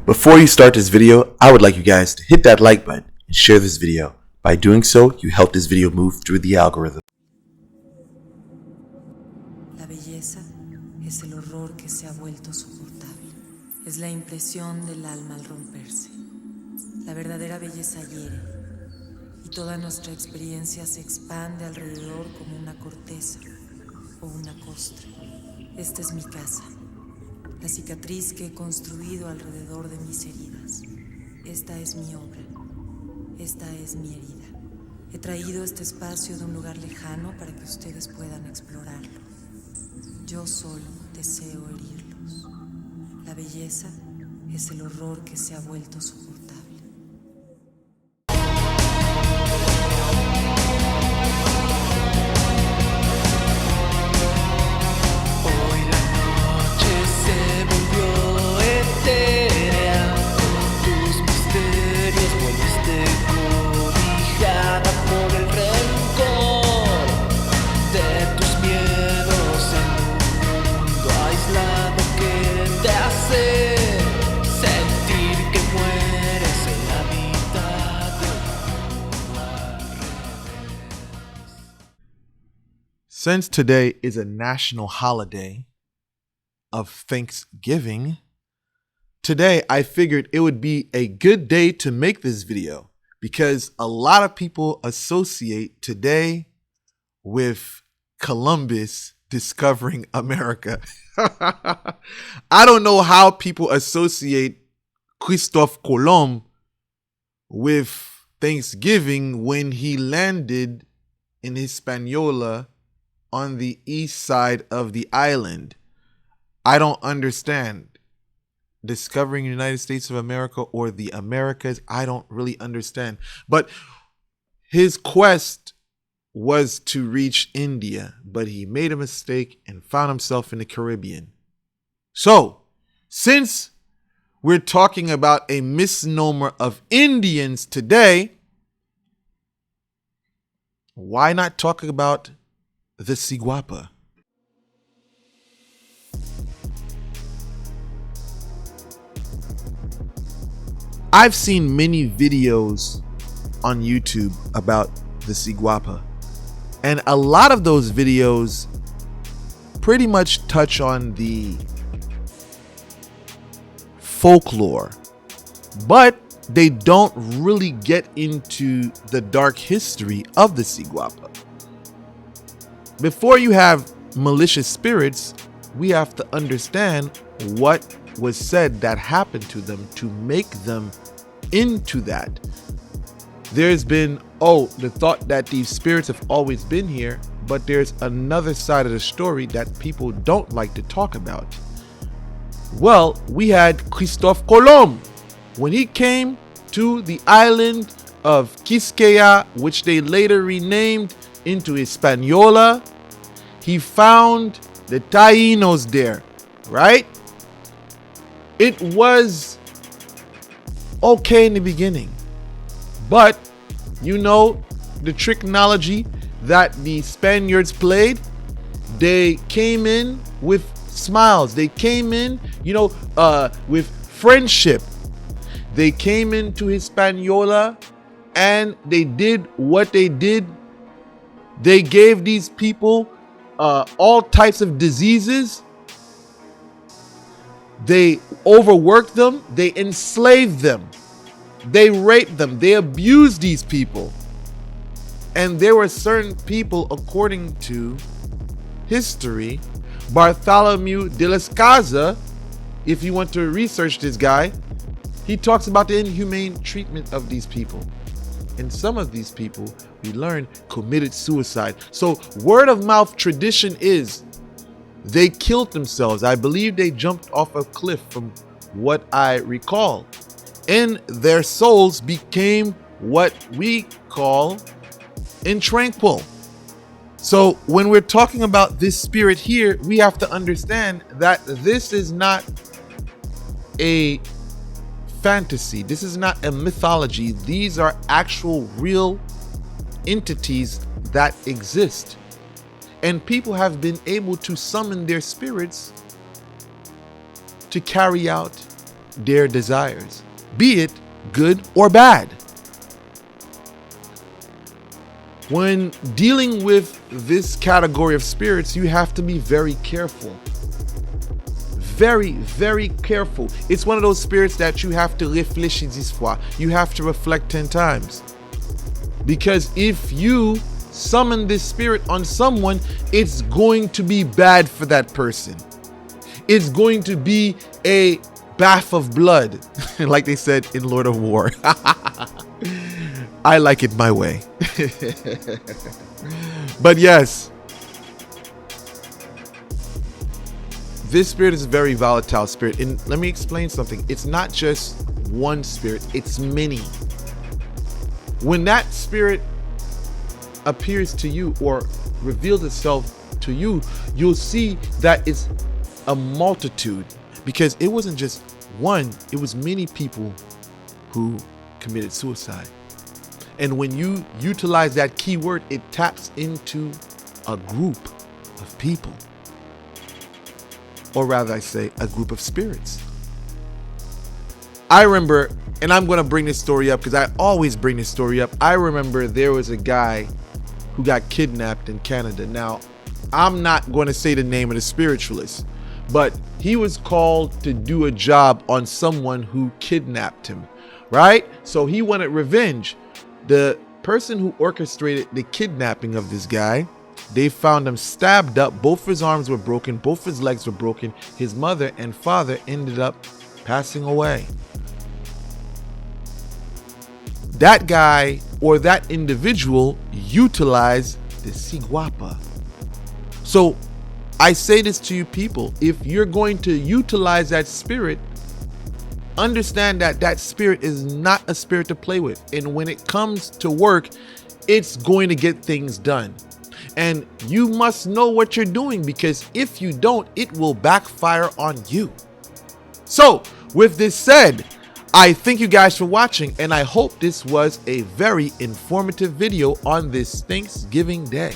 Before you start this video, I would like you guys to hit that like button and share this video. By doing so, you help this video move through the algorithm. La belleza es el horror que se ha vuelto soportable. Es la impresión del alma al romperse. La verdadera belleza hiere y toda nuestra experiencia se expande alrededor como una corteza o una costra. Esta es mi casa, la cicatriz que he construido alrededor de mis heridas. Esta es mi obra, esta es mi herida. He traído este espacio de un lugar lejano para que ustedes puedan explorarlo. Yo solo deseo herirlos. La belleza es el horror que se ha vuelto soportable. Since today is a national holiday of Thanksgiving, today I figured it would be a good day to make this video because a lot of people associate today with Columbus discovering America. I don't know how people associate Christophe Colomb with Thanksgiving when he landed in Hispaniola on the east side of the island. I don't understand. Discovering the United States of America or the Americas, I don't really understand. But his quest was to reach India, but he made a mistake and found himself in the Caribbean. So, since we're talking about a misnomer of Indians today, why not talk about the Ciguapa? I've seen many videos on YouTube about the Ciguapa, and a lot of those videos pretty much touch on the folklore, but they don't really get into the dark history of the Ciguapa. Before you have malicious spirits, we have to understand what was said that happened to them to make them into that. There's been, the thought that these spirits have always been here, but there's another side of the story that people don't like to talk about. Well, we had Christophe Colomb. When he came to the island of Quisqueya, which they later renamed into Hispaniola, he found the Taínos there, right? It was okay in the beginning, but you know the tricknology that the Spaniards played. They came in with smiles. They came in, with friendship. They came into Hispaniola and they did what they did. They gave these people all types of diseases. They overworked them. They enslaved them. They raped them. They abused these people. And there were certain people, according to history, Bartholomew de las Casas, if you want to research this guy, he talks about the inhumane treatment of these people. And some of these people, we learn, committed suicide. So word of mouth tradition is they killed themselves. I believe they jumped off a cliff from what I recall. And their souls became what we call intranquil. So when we're talking about this spirit here, we have to understand that this is not a fantasy. This is not a mythology. These are actual real entities that exist. And people have been able to summon their spirits to carry out their desires, be it good or bad. When dealing with this category of spirits, you have to be very careful. Very, very careful. It's one of those spirits that you have to réfléchir 10 fois. You have to reflect 10 times. Because if you summon this spirit on someone, it's going to be bad for that person. It's going to be a bath of blood, like they said in Lord of War. I like it my way. But yes, this spirit is a very volatile spirit. And let me explain something. It's not just one spirit, it's many. When that spirit appears to you or reveals itself to you, you'll see that it's a multitude, because it wasn't just one, it was many people who committed suicide. And when you utilize that keyword, it taps into a group of people. Or rather, I say a group of spirits. I remember, and I'm going to bring this story up because I always bring this story up. I remember there was a guy who got kidnapped in Canada. Now, I'm not going to say the name of the spiritualist, but he was called to do a job on someone who kidnapped him, right? So he wanted revenge. The person who orchestrated the kidnapping of this guy, they found him stabbed up. Both his arms were broken. Both his legs were broken. His mother and father ended up passing away. That guy or that individual utilized the Ciguapa. So I say this to you people, if you're going to utilize that spirit, understand that that spirit is not a spirit to play with. And when it comes to work, it's going to get things done. And you must know what you're doing, because if you don't, it will backfire on you. So with this said, I thank you guys for watching, and I hope this was a very informative video on this Thanksgiving Day.